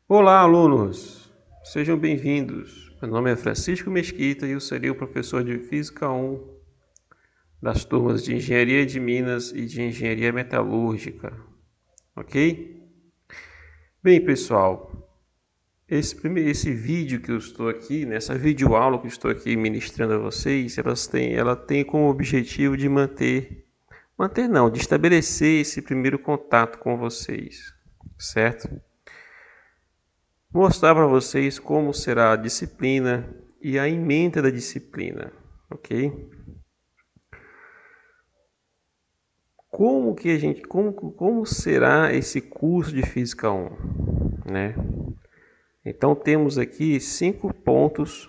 Olá, alunos! Sejam bem-vindos. Meu nome é Francisco Mesquita e eu serei o professor de Física 1 das turmas de Engenharia de Minas e de Engenharia Metalúrgica, ok? Bem, pessoal, esse vídeo que eu estou aqui, nessa videoaula que eu estou aqui ministrando a vocês, ela tem como objetivo de de estabelecer esse primeiro contato com vocês, certo? Mostrar para vocês como será a disciplina e a ementa da disciplina, ok? Como será esse curso de Física 1, né? Então temos aqui 5 pontos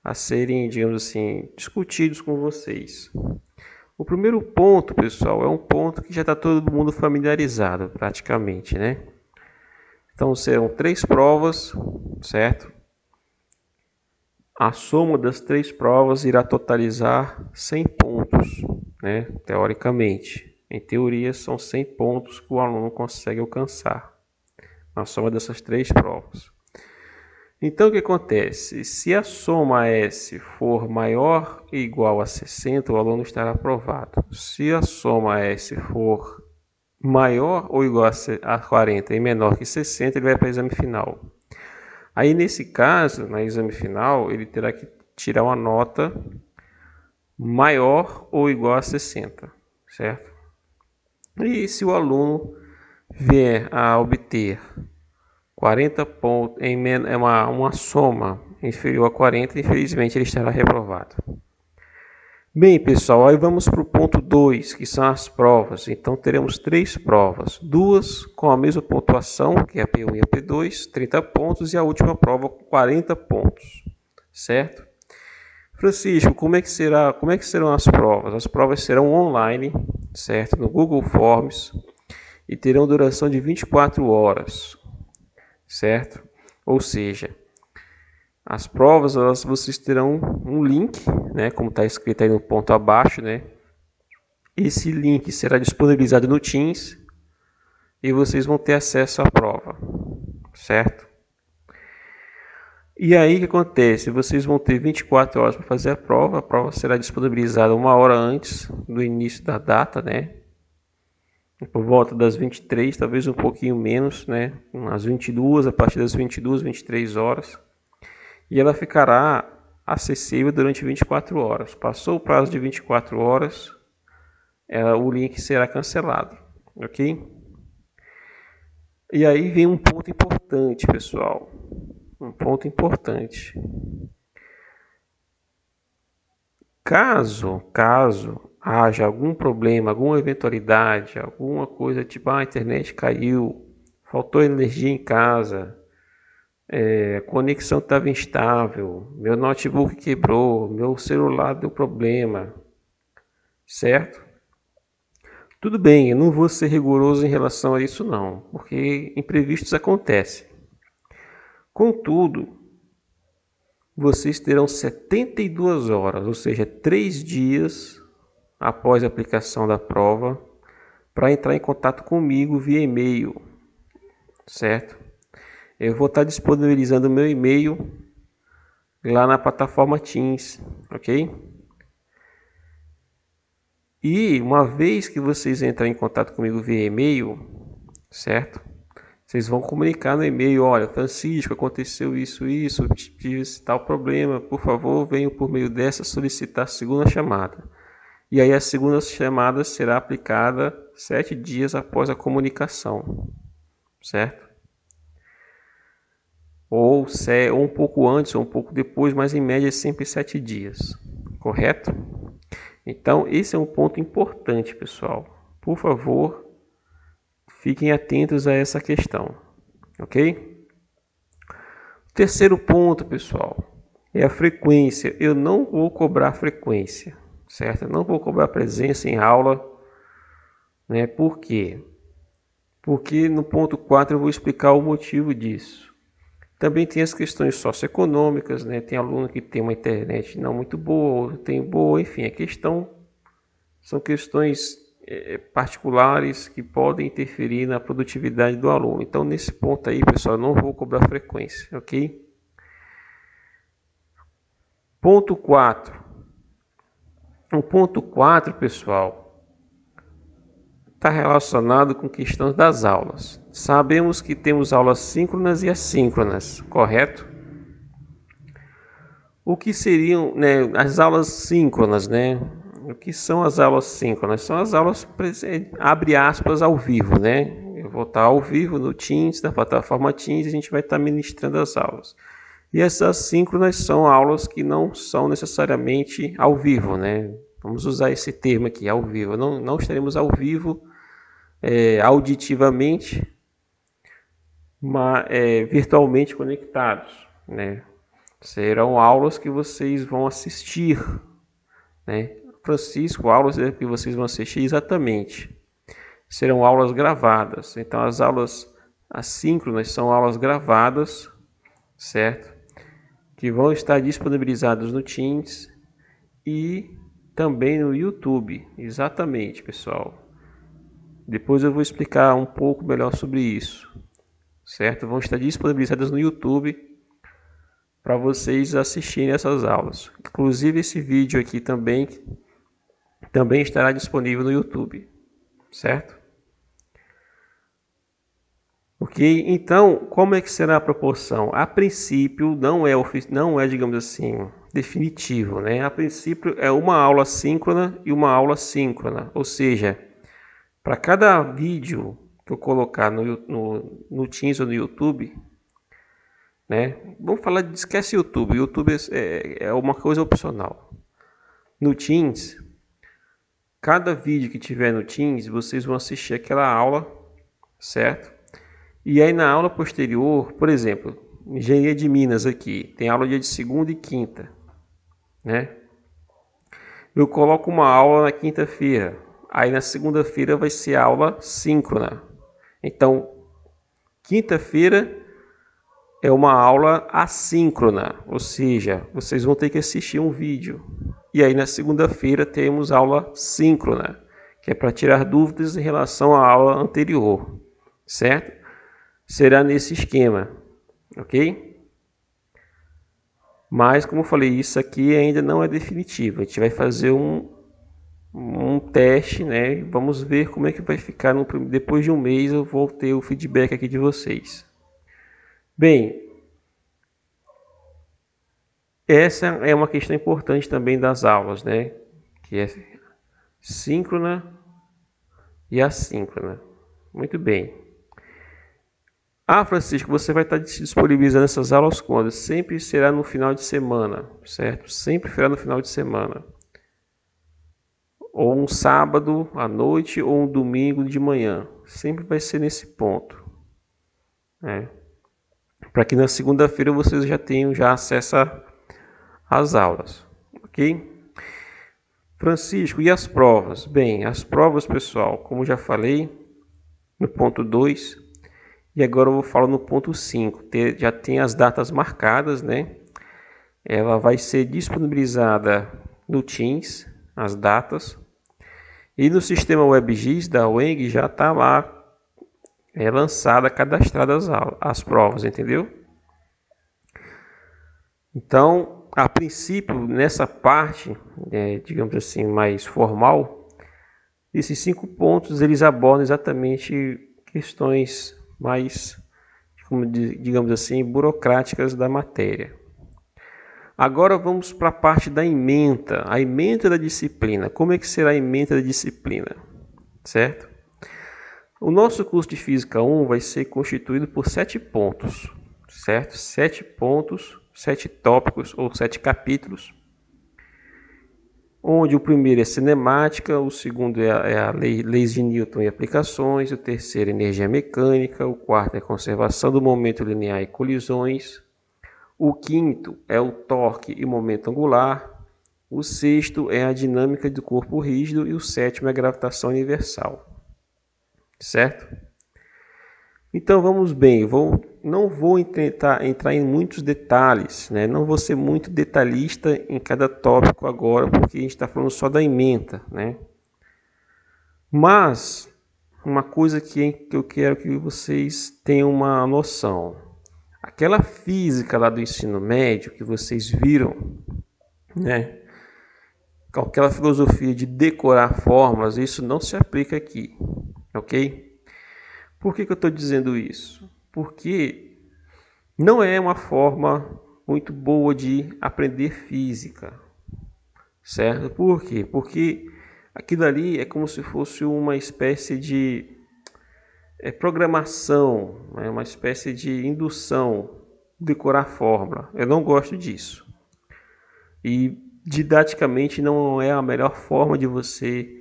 a serem, digamos assim, discutidos com vocês. O primeiro ponto, pessoal, é um ponto que já está todo mundo familiarizado praticamente, né? Então serão 3 provas, certo? A soma das 3 provas irá totalizar 100 pontos, né? Teoricamente. Em teoria, são 100 pontos que o aluno consegue alcançar na soma dessas 3 provas. Então, o que acontece? Se a soma S for maior ou igual a 60, o aluno estará aprovado. Se a soma S for maior ou igual a 40 e menor que 60, ele vai para o exame final. Aí, nesse caso, no exame final, ele terá que tirar uma nota maior ou igual a 60, certo? E se o aluno vier a obter 40 pontos, uma soma inferior a 40, infelizmente ele estará reprovado. Bem, pessoal, aí vamos para o ponto 2, que são as provas. Então, teremos 3 provas, 2 com a mesma pontuação, que é a P1 e a P2, 30 pontos, e a última prova com 40 pontos, certo? Francisco, como é que serão as provas? As provas serão online, certo? No Google Forms, e terão duração de 24 horas, certo? Ou seja, as provas, vocês terão um link, né, como está escrito aí no ponto abaixo, né? Esse link será disponibilizado no Teams e vocês vão ter acesso à prova, certo? E aí o que acontece? Vocês vão ter 24 horas para fazer a prova será disponibilizada 1 hora antes do início da data, né? Por volta das 23, talvez um pouquinho menos, né? Às 22, a partir das 22, 23 horas. E ela ficará acessível durante 24 horas. Passou o prazo de 24 horas, o link será cancelado, ok? E aí vem um ponto importante, pessoal. Um ponto importante. Caso haja algum problema, alguma eventualidade, alguma coisa tipo a internet caiu, faltou energia em casa, a conexão estava instável, meu notebook quebrou, meu celular deu problema, certo? Tudo bem, eu não vou ser rigoroso em relação a isso não, porque imprevistos acontecem. Contudo, vocês terão 72 horas, ou seja, 3 dias após a aplicação da prova, para entrar em contato comigo via e-mail, certo? Eu vou estar disponibilizando o meu e-mail lá na plataforma Teams, ok? E uma vez que vocês entrarem em contato comigo via e-mail, certo? Vocês vão comunicar no e-mail, olha, Francisco, aconteceu isso, tive esse tal problema, por favor, venham por meio dessa solicitar a segunda chamada. E aí a segunda chamada será aplicada 7 dias após a comunicação, certo? Ou um pouco antes ou um pouco depois, mas em média sempre 7 dias, correto? Então esse é um ponto importante, pessoal. Por favor, fiquem atentos a essa questão, ok? Terceiro ponto, pessoal, é a frequência. Eu não vou cobrar frequência, certo? Eu não vou cobrar presença em aula, né? Por quê? Porque no ponto 4 eu vou explicar o motivo disso. Também tem as questões socioeconômicas, né? Tem aluno que tem uma internet não muito boa, tem boa, enfim, são questões particulares que podem interferir na produtividade do aluno. Então, nesse ponto aí, pessoal, eu não vou cobrar frequência, ok? Ponto 4. O ponto 4, pessoal, está relacionado com questões das aulas. Sabemos que temos aulas síncronas e assíncronas, correto? O que seriam, né, as aulas síncronas, né? O que são as aulas síncronas? São as aulas, abre aspas, ao vivo, né? Eu vou estar ao vivo no Teams, da plataforma Teams, e a gente vai estar ministrando as aulas. E essas assíncronas são aulas que não são necessariamente ao vivo, né? Vamos usar esse termo aqui, ao vivo. Não estaremos ao vivo auditivamente, mas virtualmente conectados, né? Serão aulas que vocês vão assistir, né? Francisco, aulas que vocês vão assistir exatamente. Serão aulas gravadas. Então, as aulas assíncronas são aulas gravadas, certo? Que vão estar disponibilizadas no Teams e também no YouTube. Exatamente, pessoal. Depois eu vou explicar um pouco melhor sobre isso, certo? Vão estar disponibilizadas no YouTube para vocês assistirem essas aulas. Inclusive, esse vídeo aqui também estará disponível no YouTube, certo? Ok? Então, como é que será a proporção? A princípio, não é, digamos assim, definitivo, né? A princípio, é uma aula síncrona e uma aula síncrona. Ou seja, para cada vídeo que eu colocar no Teams ou no YouTube, né? Vamos falar de esquece YouTube. YouTube é uma coisa opcional. No Teams, cada vídeo que tiver no Teams, vocês vão assistir aquela aula, certo? E aí na aula posterior, por exemplo, Engenharia de Minas aqui, tem aula dia de segunda e quinta, né? Eu coloco uma aula na quinta-feira, aí na segunda-feira vai ser aula síncrona. Então, quinta-feira é uma aula assíncrona, ou seja, vocês vão ter que assistir um vídeo. E aí na segunda-feira temos aula síncrona, que é para tirar dúvidas em relação à aula anterior, certo? Será nesse esquema, ok? Mas, como eu falei, isso aqui ainda não é definitivo. A gente vai fazer um teste, né? Vamos ver como é que vai ficar. Depois de um mês eu vou ter o feedback aqui de vocês. Bem, essa é uma questão importante também das aulas, né? Que é síncrona e assíncrona. Muito bem. Ah, Francisco, você vai estar disponibilizando essas aulas quando? Sempre será no final de semana, certo? Sempre será no final de semana. Ou um sábado à noite ou um domingo de manhã. Sempre vai ser nesse ponto, né? Para que na segunda-feira vocês já tenham acesso às aulas, ok? Francisco, e as provas? Bem, as provas, pessoal, como já falei no ponto 2, e agora eu vou falar no ponto 5. Já tem as datas marcadas, né? Ela vai ser disponibilizada no Teams, as datas. E no sistema WebGIS da UENG já está lá lançada, cadastradas as provas, entendeu? Então, a princípio, nessa parte, digamos assim, mais formal, esses 5 pontos eles abordam exatamente questões mais, digamos assim, burocráticas da matéria. Agora vamos para a parte da ementa, a ementa da disciplina. Como é que será a ementa da disciplina? Certo? O nosso curso de Física 1 vai ser constituído por 7 pontos, certo? 7 pontos, 7 tópicos ou 7 capítulos, onde o primeiro é cinemática, o segundo é a leis de Newton e aplicações, o terceiro é energia mecânica, o quarto é conservação do momento linear e colisões, O quinto é o torque e momento angular. O sexto é a dinâmica do corpo rígido e o sétimo é a gravitação universal. Certo? Então vamos bem, não vou tentar entrar em muitos detalhes, né? Não vou ser muito detalhista em cada tópico agora, porque a gente está falando só da ementa, né? Mas uma coisa que eu quero que vocês tenham uma noção. Aquela física lá do ensino médio que vocês viram, né? Aquela filosofia de decorar fórmulas, isso não se aplica aqui, ok? Por que eu estou dizendo isso? Porque não é uma forma muito boa de aprender física, certo? Por quê? Porque aquilo ali é como se fosse uma espécie de programação, né? Uma espécie de indução, decorar fórmula. Eu não gosto disso. E didaticamente não é a melhor forma de você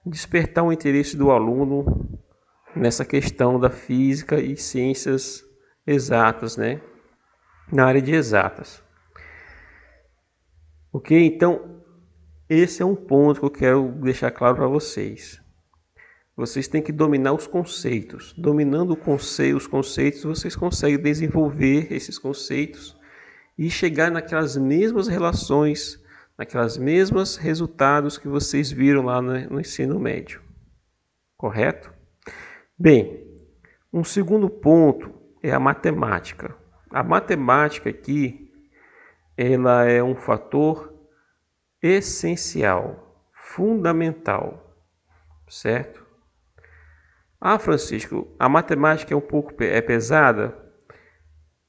despertar o interesse do aluno nessa questão da física e ciências exatas, né? Na área de exatas. Ok? Então, esse é um ponto que eu quero deixar claro para vocês. Vocês têm que dominar os conceitos. Dominando os conceitos, vocês conseguem desenvolver esses conceitos e chegar naquelas mesmas relações, naquelas mesmas resultados que vocês viram lá no ensino médio. Correto? Bem, um segundo ponto é a matemática. A matemática aqui, ela é um fator essencial, fundamental, certo? Ah, Francisco, a matemática é um pouco pesada?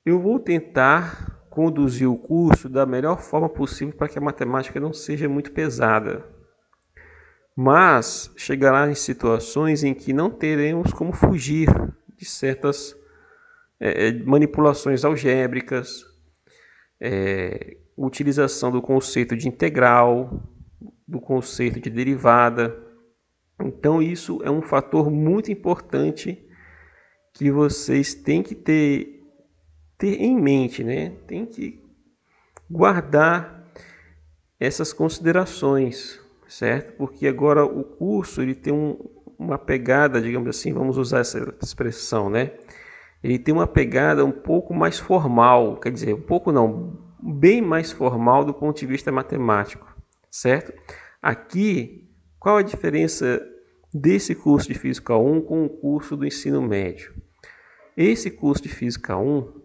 Eu vou tentar conduzir o curso da melhor forma possível para que a matemática não seja muito pesada. Mas chegará em situações em que não teremos como fugir de certas manipulações algébricas, utilização do conceito de integral, do conceito de derivada. Então isso é um fator muito importante que vocês têm que ter em mente, né? Tem que guardar essas considerações, certo? Porque agora o curso ele tem uma pegada, digamos assim, vamos usar essa expressão, né? Ele tem uma pegada um pouco mais formal, quer dizer, um pouco não, bem mais formal do ponto de vista matemático, certo? Aqui, qual a diferença desse curso de Física 1 com o curso do ensino médio? Esse curso de Física 1,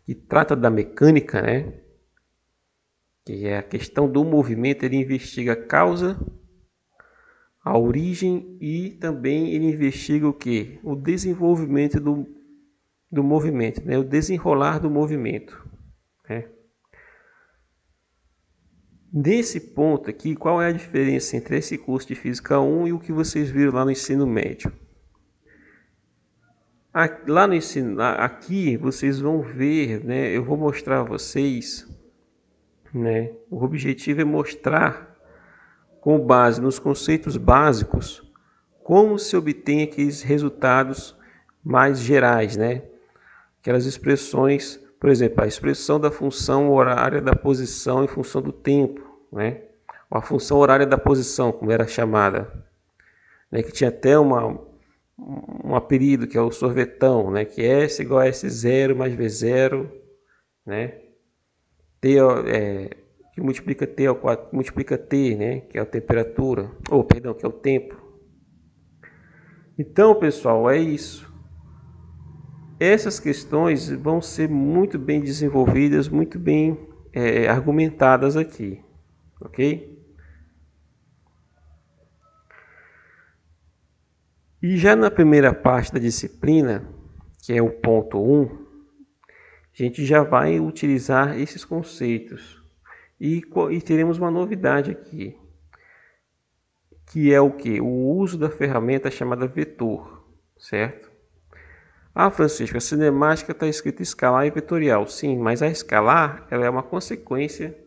que trata da mecânica, né? Que é a questão do movimento, ele investiga a causa, a origem e também ele investiga o que? O desenvolvimento do movimento, né? O desenrolar do movimento. Né? Nesse ponto aqui, qual é a diferença entre esse curso de Física 1 e o que vocês viram lá no ensino médio? Lá no ensino, aqui vocês vão ver, né? Eu vou mostrar a vocês, né? O objetivo é mostrar, com base nos conceitos básicos, como se obtém aqueles resultados mais gerais, né? Aquelas expressões, por exemplo, a expressão da função horária da posição em função do tempo, né? Ou a função horária da posição, como era chamada, né? Que tinha até um apelido que é o sorvetão, né? Que é S igual a S0 mais V0, né? T, que multiplica T ao 4, multiplica T, né? Que é a temperatura, perdão, que é o tempo. Então, pessoal, é isso. Essas questões vão ser muito bem desenvolvidas, muito bem argumentadas aqui, ok? E já na primeira parte da disciplina, que é o ponto 1, a gente já vai utilizar esses conceitos. E teremos uma novidade aqui, que é o que? O uso da ferramenta chamada vetor, certo? Ah, Francisco, a cinemática está escrita escalar e vetorial. Sim, mas a escalar ela é uma consequência,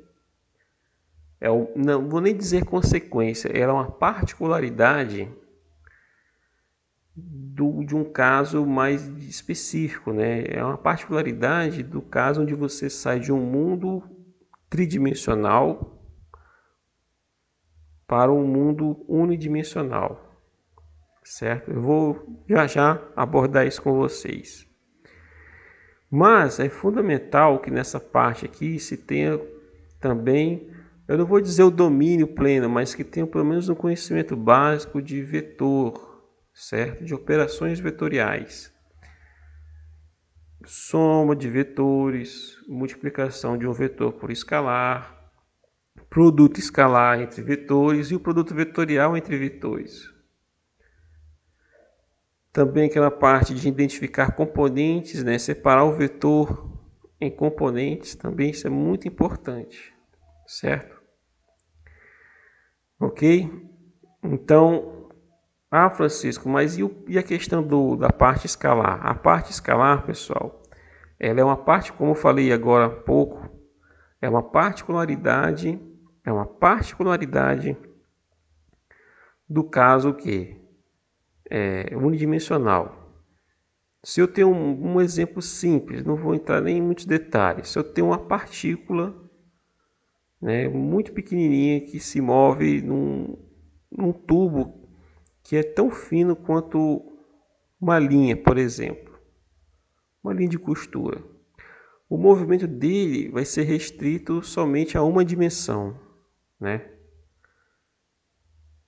não vou nem dizer consequência, ela é uma particularidade de um caso mais específico, né? É uma particularidade do caso onde você sai de um mundo tridimensional para um mundo unidimensional, certo? Eu vou já abordar isso com vocês. Mas é fundamental que nessa parte aqui se tenha também, eu não vou dizer o domínio pleno, mas que tenha pelo menos um conhecimento básico de vetor, certo? De operações vetoriais. Soma de vetores, multiplicação de um vetor por escalar, produto escalar entre vetores e o produto vetorial entre vetores. Também aquela parte de identificar componentes, né? Separar o vetor em componentes, também isso é muito importante, certo? Ok? Então, Francisco, mas e a questão da parte escalar? A parte escalar, pessoal, ela é uma parte, como eu falei agora há pouco, é uma particularidade do caso que é unidimensional. Se eu tenho um exemplo simples, não vou entrar nem em muitos detalhes. Se eu tenho uma partícula, né, muito pequenininha que se move num tubo que é tão fino quanto uma linha, por exemplo, uma linha de costura. O movimento dele vai ser restrito somente a uma dimensão, né?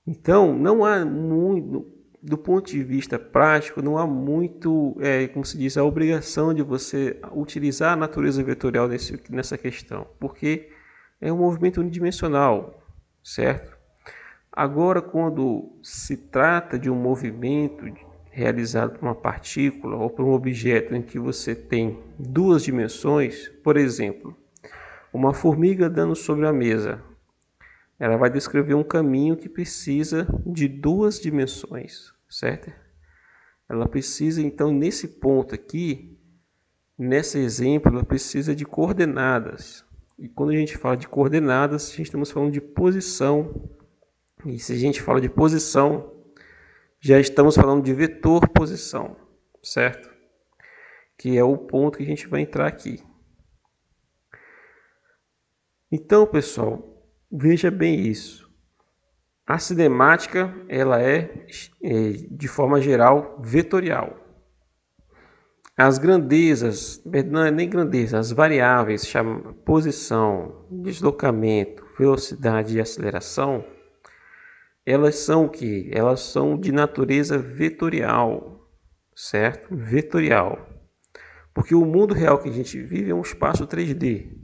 Então, não há muito, do ponto de vista prático, não há muito, como se diz, a obrigação de você utilizar a natureza vetorial nessa questão, porque é um movimento unidimensional, certo? Agora, quando se trata de um movimento realizado por uma partícula ou por um objeto em que você tem duas dimensões, por exemplo, uma formiga andando sobre a mesa, ela vai descrever um caminho que precisa de duas dimensões, certo? Ela precisa, então, nesse ponto aqui, nesse exemplo, ela precisa de coordenadas. E quando a gente fala de coordenadas, a gente estamos falando de posição. E se a gente fala de posição, já estamos falando de vetor posição, certo? Que é o ponto que a gente vai entrar aqui. Então, pessoal, veja bem isso. A cinemática, ela é, de forma geral, vetorial. As grandezas, não é nem grandeza, as variáveis, chamam posição, deslocamento, velocidade e aceleração, elas são o quê? Elas são de natureza vetorial, certo? Vetorial. Porque o mundo real que a gente vive é um espaço 3D,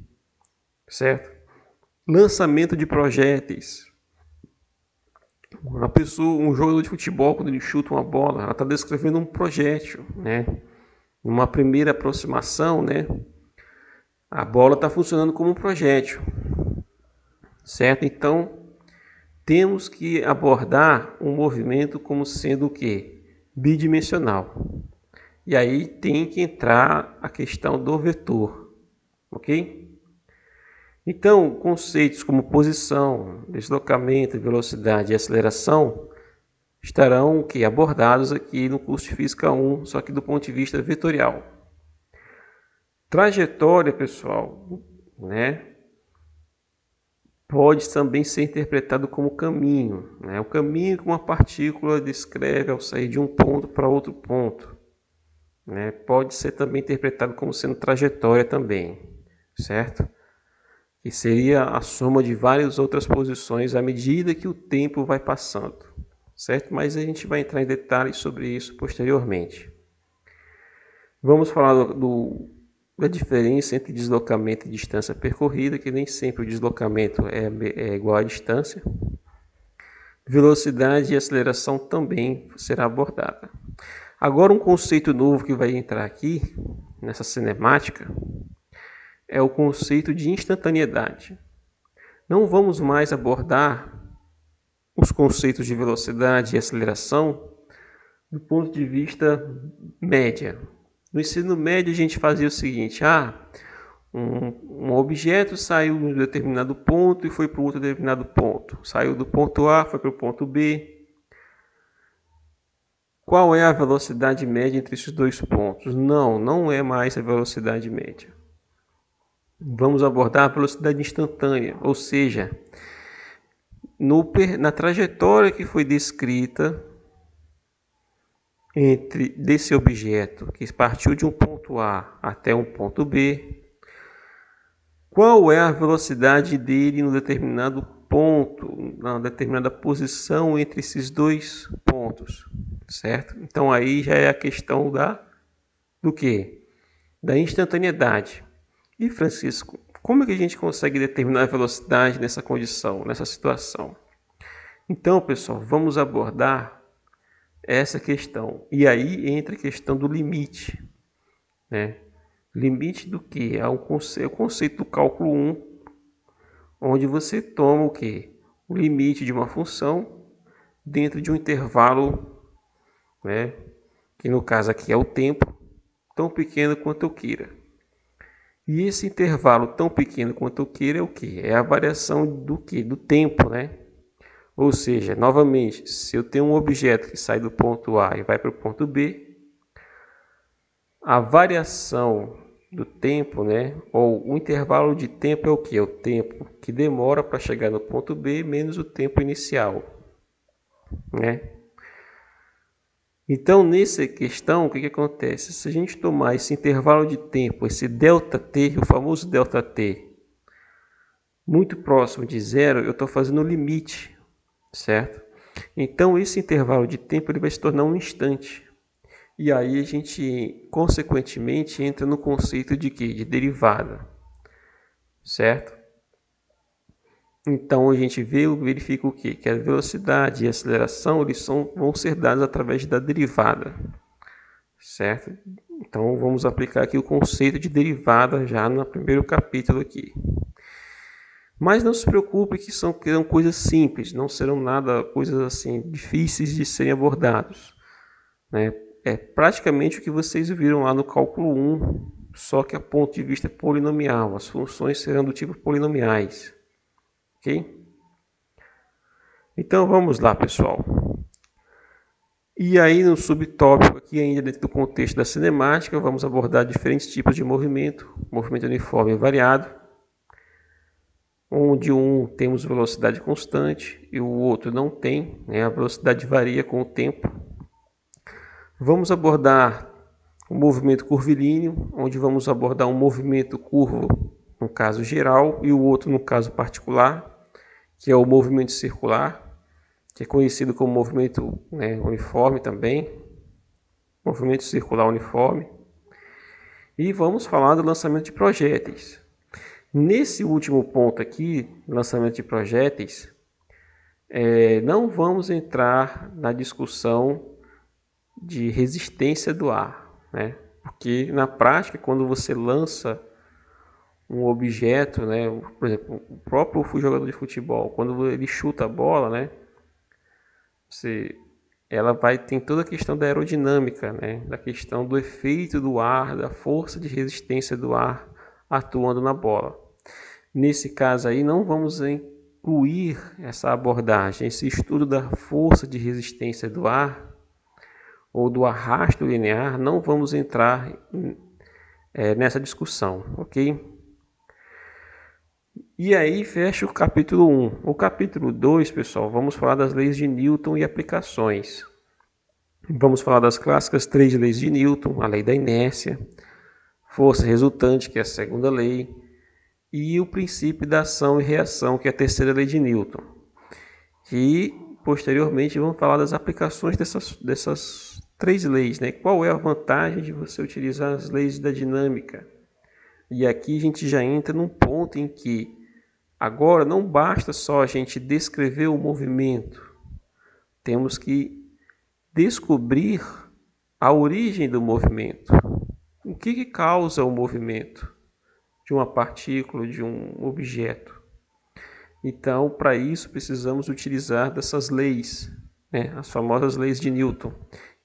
certo? Lançamento de projéteis. Uma pessoa, um jogador de futebol, quando ele chuta uma bola, ela está descrevendo um projétil, né? Numa primeira aproximação, né? A bola está funcionando como um projétil, certo? Então, temos que abordar um movimento como sendo o quê? Bidimensional. E aí tem que entrar a questão do vetor, ok? Então, conceitos como posição, deslocamento, velocidade e aceleração estarão abordados aqui no curso de Física 1, só que do ponto de vista vetorial. Trajetória, pessoal, né? Pode também ser interpretado como caminho, né? O caminho que uma partícula descreve ao sair de um ponto para outro ponto, né? Pode ser também interpretado como sendo trajetória também, certo? Que seria a soma de várias outras posições à medida que o tempo vai passando, certo? Mas a gente vai entrar em detalhes sobre isso posteriormente. Vamos falar da diferença entre deslocamento e distância percorrida, que nem sempre o deslocamento é igual à distância. Velocidade e aceleração também será abordada. Agora, um conceito novo que vai entrar aqui, nessa cinemática, é o conceito de instantaneidade. Não vamos mais abordar os conceitos de velocidade e aceleração do ponto de vista média. No ensino médio a gente fazia o seguinte, um objeto saiu de um determinado ponto e foi para outro determinado ponto. Saiu do ponto A, foi para o ponto B. Qual é a velocidade média entre esses dois pontos? Não é mais a velocidade média. Vamos abordar a velocidade instantânea, ou seja, na trajetória que foi descrita desse objeto que partiu de um ponto A até um ponto B, qual é a velocidade dele no determinado ponto, na determinada posição entre esses dois pontos, certo? Então aí já é a questão do quê? Da instantaneidade. E Francisco, como é que a gente consegue determinar a velocidade nessa condição, nessa situação? Então, pessoal, vamos abordar essa questão. E aí entra a questão do limite, né? Limite do que? É o conceito do cálculo 1, onde você toma o que? O limite de uma função dentro de um intervalo, né? Que no caso aqui é o tempo, tão pequeno quanto eu queira. E esse intervalo tão pequeno quanto eu queira é o que? É a variação do que? Do tempo, né? Ou seja, novamente, se eu tenho um objeto que sai do ponto A e vai para o ponto B, a variação do tempo, né? Ou o intervalo de tempo é o que? É o tempo que demora para chegar no ponto B menos o tempo inicial, né? Então, nessa questão, o que acontece? Se a gente tomar esse intervalo de tempo, esse ΔT, o famoso ΔT, muito próximo de zero, eu estou fazendo o limite, certo? Então, esse intervalo de tempo ele vai se tornar um instante. E aí a gente, consequentemente, entra no conceito de quê? De derivada, certo? Então, a gente verifica o quê? Que a velocidade e a aceleração vão ser dados através da derivada, certo? Então, vamos aplicar aqui o conceito de derivada já no primeiro capítulo aqui. Mas não se preocupe que são coisas simples, não serão nada coisas assim difíceis de serem abordados, né? É praticamente o que vocês viram lá no cálculo 1, só que a ponto de vista polinomial. As funções serão do tipo polinomiais, ok? Então vamos lá, pessoal. E aí no subtópico aqui, ainda dentro do contexto da cinemática, vamos abordar diferentes tipos de movimento uniforme e variado, onde um temos velocidade constante e o outro não tem, né? A velocidade varia com o tempo. Vamos abordar o movimento curvilíneo, onde vamos abordar um movimento curvo no caso geral e o outro no caso particular, que é o movimento circular, que é conhecido como movimento, né, uniforme também, movimento circular uniforme. E vamos falar do lançamento de projéteis. Nesse último ponto aqui, lançamento de projéteis, não vamos entrar na discussão de resistência do ar, né? Porque na prática, quando você lança um objeto, né, por exemplo, o próprio jogador de futebol, quando ele chuta a bola, né, tem toda a questão da aerodinâmica, né, da questão do efeito do ar, da força de resistência do ar atuando na bola. Nesse caso aí, não vamos incluir essa abordagem, esse estudo da força de resistência do ar ou do arrasto linear, não vamos entrar nessa discussão, ok? E aí fecha o capítulo 1. O capítulo 2, pessoal, vamos falar das leis de Newton e aplicações. Vamos falar das clássicas 3 leis de Newton, a lei da inércia, força resultante, que é a segunda lei, e o princípio da ação e reação, que é a terceira lei de Newton. E, posteriormente, vamos falar das aplicações dessas 3 leis, né? Qual é a vantagem de você utilizar as leis da dinâmica? E aqui a gente já entra num ponto em que agora não basta só a gente descrever o movimento, temos que descobrir a origem do movimento. O que causa o movimento de uma partícula, de um objeto? Então, para isso, precisamos utilizar dessas leis, né? As famosas leis de Newton,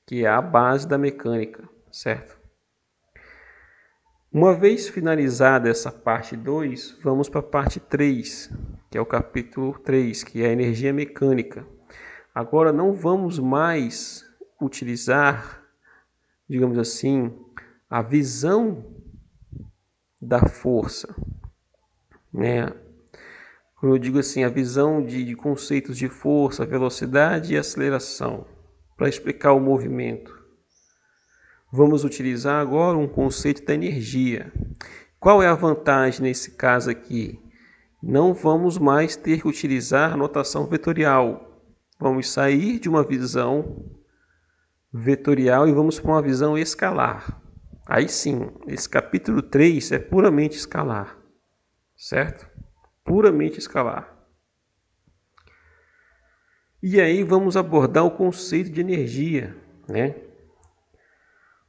que é a base da mecânica, certo? Uma vez finalizada essa parte 2, vamos para a parte 3, que é o capítulo 3, que é a energia mecânica. Agora não vamos mais utilizar, digamos assim, a visão da força, né? Quando eu digo assim, a visão de conceitos de força, velocidade e aceleração, para explicar o movimento. Vamos utilizar agora um conceito da energia. Qual é a vantagem nesse caso aqui? Não vamos mais ter que utilizar a notação vetorial. Vamos sair de uma visão vetorial e vamos para uma visão escalar. Aí sim, esse capítulo 3 é puramente escalar, certo? Puramente escalar. E aí vamos abordar o conceito de energia, né?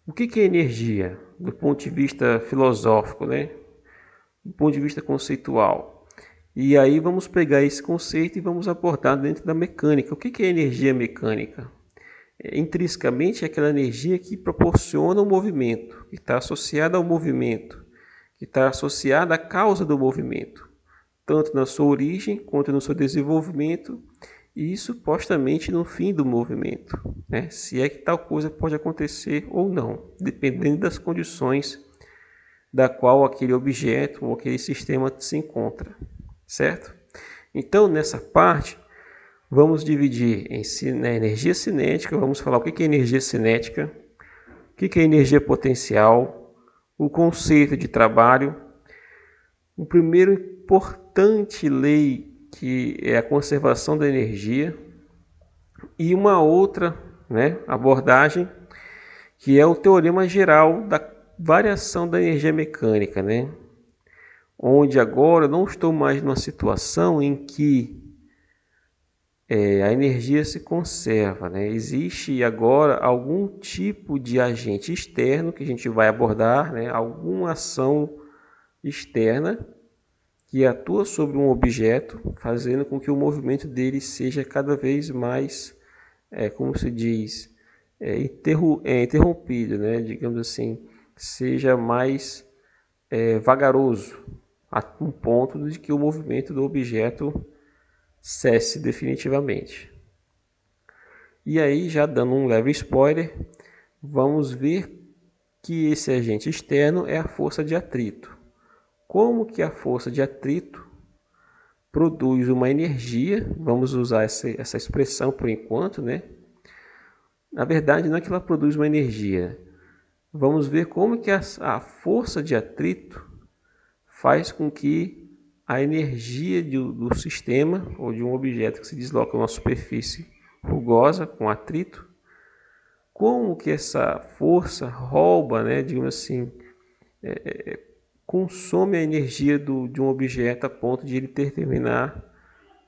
O que é energia? Do ponto de vista filosófico, né? Do ponto de vista conceitual. E aí vamos pegar esse conceito e vamos abordar dentro da mecânica. O que é energia mecânica? Intrinsecamente é aquela energia que proporciona o movimento, que está associada ao movimento, que está associada à causa do movimento, tanto na sua origem quanto no seu desenvolvimento e supostamente no fim do movimento, né? Se é que tal coisa pode acontecer ou não, dependendo das condições da qual aquele objeto ou aquele sistema se encontra, certo? Então, nessa parte, vamos dividir em energia cinética, vamos falar o que é energia cinética, o que é energia potencial, o conceito de trabalho, o primeiro importante lei que é a conservação da energia e uma outra, né, abordagem que é o teorema geral da variação da energia mecânica, né? Onde agora eu não estou mais numa situação em que a energia se conserva, né? Existe agora algum tipo de agente externo que a gente vai abordar, né? Alguma ação externa que atua sobre um objeto, fazendo com que o movimento dele seja cada vez mais, como se diz, interrompido, né? Digamos assim, seja mais vagaroso, a um ponto de que o movimento do objeto cesse definitivamente. E aí, já dando um leve spoiler, vamos ver que esse agente externo é a força de atrito. Como que a força de atrito produz uma energia, vamos usar essa expressão por enquanto, né? Na verdade, não é que ela produz uma energia. Vamos ver como que a força de atrito faz com que a energia do sistema ou de um objeto que se desloca numa superfície rugosa com atrito, como que essa força rouba, né, digamos assim, consome a energia de um objeto a ponto de ele terminar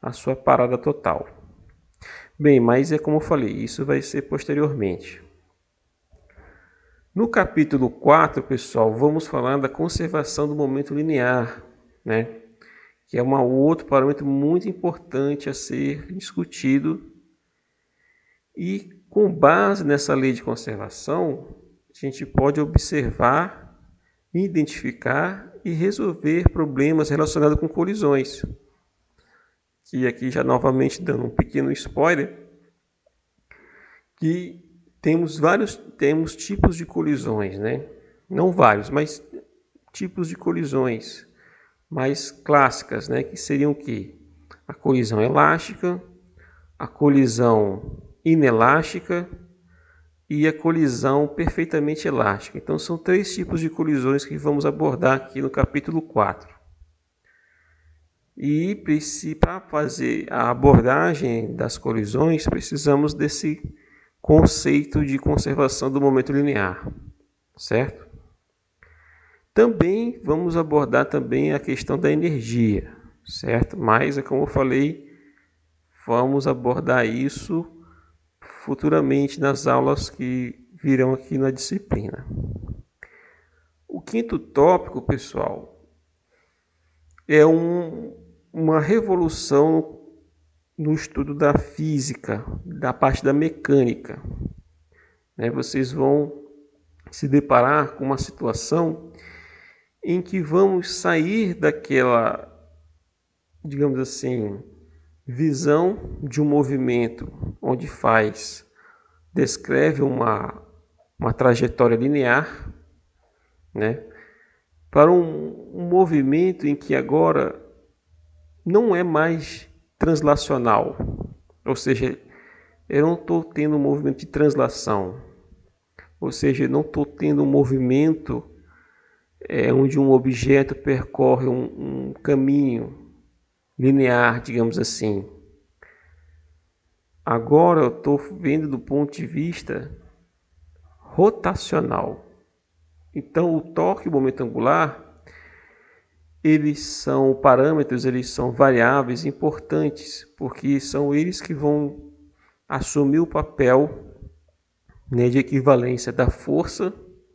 a sua parada total. Bem, mas é como eu falei, isso vai ser posteriormente. No capítulo 4, pessoal, vamos falar da conservação do momento linear, né? Que é um outro parâmetro muito importante a ser discutido. E com base nessa lei de conservação, a gente pode observar, identificar e resolver problemas relacionados com colisões. Que aqui já novamente dando um pequeno spoiler, que temos tipos de colisões, né? Não vários, mas tipos de colisões mais clássicas, né? Que seriam o quê? A colisão elástica, a colisão inelástica e a colisão perfeitamente elástica. Então são 3 tipos de colisões que vamos abordar aqui no capítulo 4. E para fazer a abordagem das colisões, precisamos desse conceito de conservação do momento linear, certo? Também vamos abordar também a questão da energia, certo? Mas, como eu falei, vamos abordar isso futuramente nas aulas que virão aqui na disciplina. O quinto tópico, pessoal, é uma revolução no estudo da física, da parte da mecânica. Vocês vão se deparar com uma situação em que vamos sair daquela, digamos assim, visão de um movimento onde faz descreve uma trajetória linear, né, para um movimento em que agora não é mais translacional, ou seja, eu não estou tendo um movimento de translação, ou seja, eu não estou tendo um movimento onde um objeto percorre um caminho linear, digamos assim. Agora eu estou vendo do ponto de vista rotacional. Então o torque e o momento angular, eles são parâmetros, eles são variáveis importantes, porque são eles que vão assumir o papel, né, de equivalência da força,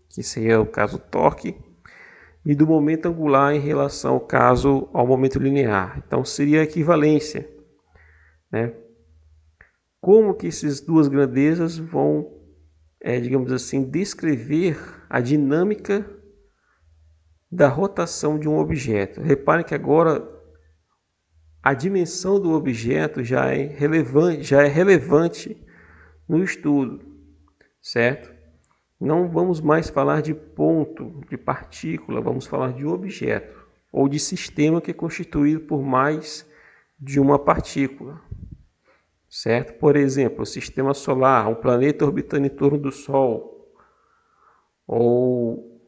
que seria o caso torque, e do momento angular em relação ao momento linear. Então seria a equivalência, né? Como que essas duas grandezas vão, digamos assim, descrever a dinâmica da rotação de um objeto. Repare que agora a dimensão do objeto já é relevante no estudo, certo? Não vamos mais falar de ponto, de partícula, vamos falar de objeto ou de sistema que é constituído por mais de uma partícula, certo? Por exemplo, o sistema solar, um planeta orbitando em torno do Sol, ou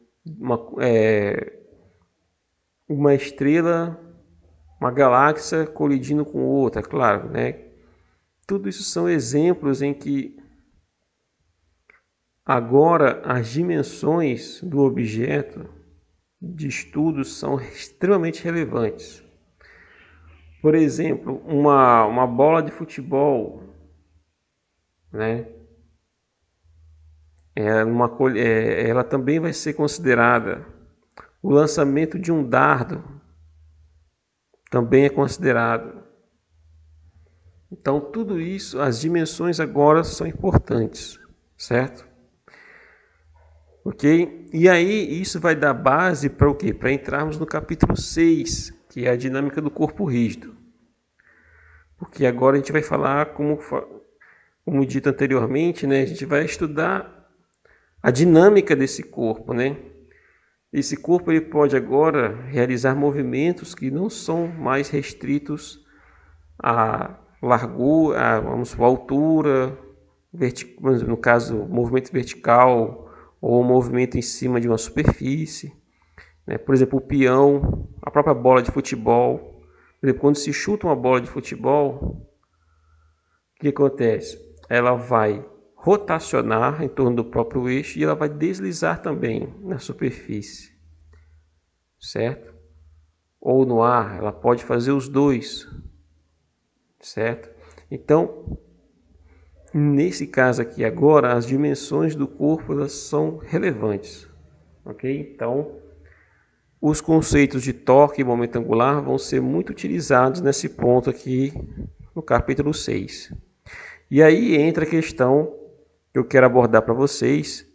uma estrela, uma galáxia colidindo com outra, claro, né? Tudo isso são exemplos em que agora as dimensões do objeto de estudo são extremamente relevantes. Por exemplo, uma bola de futebol, né? Ela também vai ser considerada. O lançamento de um dardo também é considerado. Então, tudo isso, as dimensões agora são importantes, certo? Ok? E aí, isso vai dar base para o quê? Para entrarmos no capítulo 6, que é a dinâmica do corpo rígido. Porque agora a gente vai falar, como dito anteriormente, né? A gente vai estudar a dinâmica desse corpo, né? Esse corpo ele pode agora realizar movimentos que não são mais restritos a largura, a altura, no caso, movimento vertical ou movimento em cima de uma superfície, né? Por exemplo, o peão, a própria bola de futebol. Por exemplo, quando se chuta uma bola de futebol, o que acontece? Ela vai rotacionar em torno do próprio eixo e ela vai deslizar também na superfície, certo? Ou no ar, ela pode fazer os dois, certo? Então, nesse caso aqui agora, as dimensões do corpo elas são relevantes, ok? Então, os conceitos de torque e momento angular vão ser muito utilizados nesse ponto aqui no capítulo 6. E aí entra a questão que eu quero abordar para vocês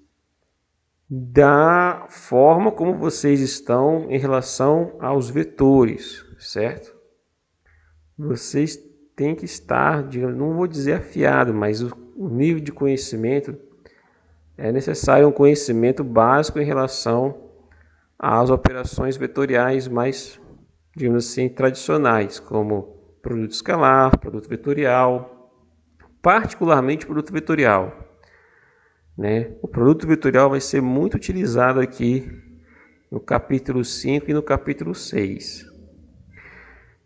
da forma como vocês estão em relação aos vetores, certo? Vocês têm que estar, não vou dizer afiado, mas o nível de conhecimento é necessário um conhecimento básico em relação às operações vetoriais mais, digamos assim, tradicionais, como produto escalar, produto vetorial, particularmente produto vetorial, né? O produto vetorial vai ser muito utilizado aqui no capítulo 5 e no capítulo 6.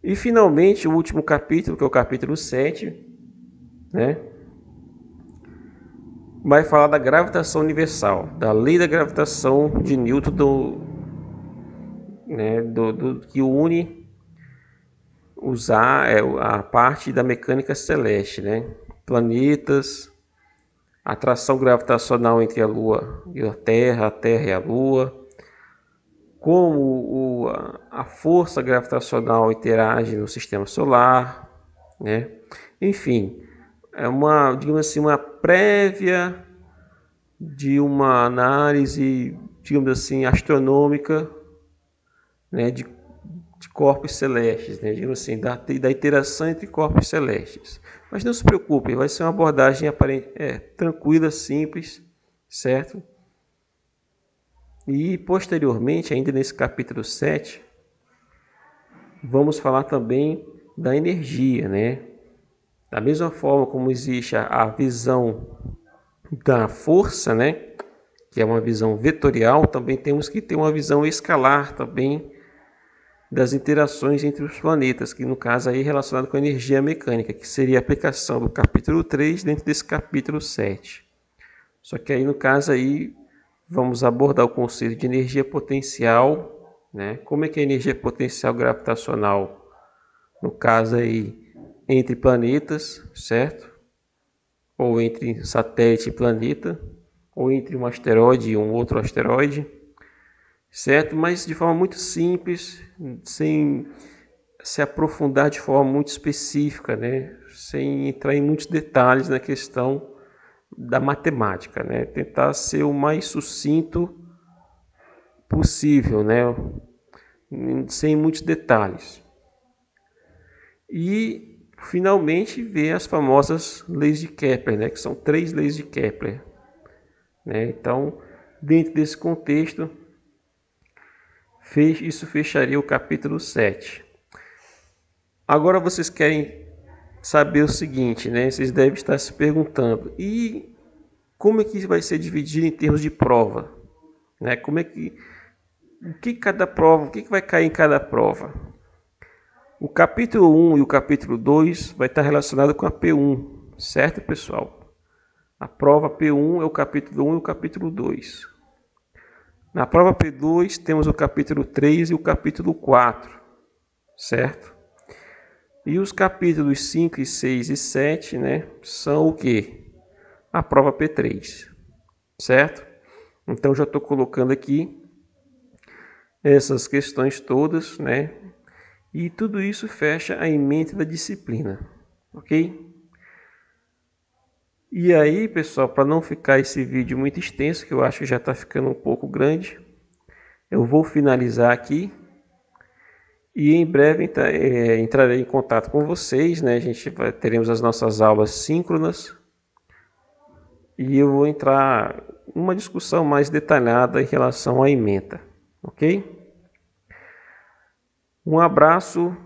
E finalmente o último capítulo, que é o capítulo 7, né? Vai falar da gravitação universal, da lei da gravitação de Newton, que une a parte da mecânica celeste, né? Planetas, atração gravitacional entre a Lua e a Terra e a Lua, como a força gravitacional interage no sistema solar, né? Enfim, é digamos assim, uma prévia de uma análise, digamos assim, astronômica, né? de corpos celestes, né? Digamos assim, da interação entre corpos celestes. Mas não se preocupe, vai ser uma abordagem tranquila, simples, certo? E posteriormente, ainda nesse capítulo 7, vamos falar também da energia, né? Da mesma forma como existe a visão da força, né? Que é uma visão vetorial, também temos que ter uma visão escalar também das interações entre os planetas, que no caso aí é relacionado com a energia mecânica, que seria a aplicação do capítulo 3 dentro desse capítulo 7. Só que aí no caso aí vamos abordar o conceito de energia potencial, né? Como é que é a energia potencial gravitacional, no caso aí entre planetas, certo? Ou entre satélite e planeta, ou entre um asteroide e um outro asteroide, certo? Mas de forma muito simples, sem se aprofundar de forma muito específica, né? Sem entrar em muitos detalhes na questão da matemática, né? Tentar ser o mais sucinto possível, né? Sem muitos detalhes. E finalmente ver as famosas leis de Kepler, né? Que são 3 leis de Kepler, né? Então, dentro desse contexto, isso fecharia o capítulo 7. Agora vocês querem saber o seguinte, né? Vocês devem estar se perguntando: e como é que vai ser dividido em termos de prova, né? Como é que cada prova, o que vai cair em cada prova? O capítulo 1 e o capítulo 2 vai estar relacionado com a P1, certo, pessoal? A prova P1 é o capítulo 1 e o capítulo 2. Na prova P2 temos o capítulo 3 e o capítulo 4, certo? E os capítulos 5 e 6 e 7, né, são o quê? A prova P3, certo? Então já estou colocando aqui essas questões todas, né? E tudo isso fecha a ementa da disciplina, ok? E aí, pessoal, para não ficar esse vídeo muito extenso, que eu acho que já está ficando um pouco grande, eu vou finalizar aqui e em breve entrarei em contato com vocês, né? Teremos as nossas aulas síncronas e eu vou entrar em uma discussão mais detalhada em relação à ementa, ok? Um abraço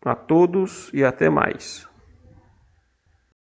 a todos e até mais.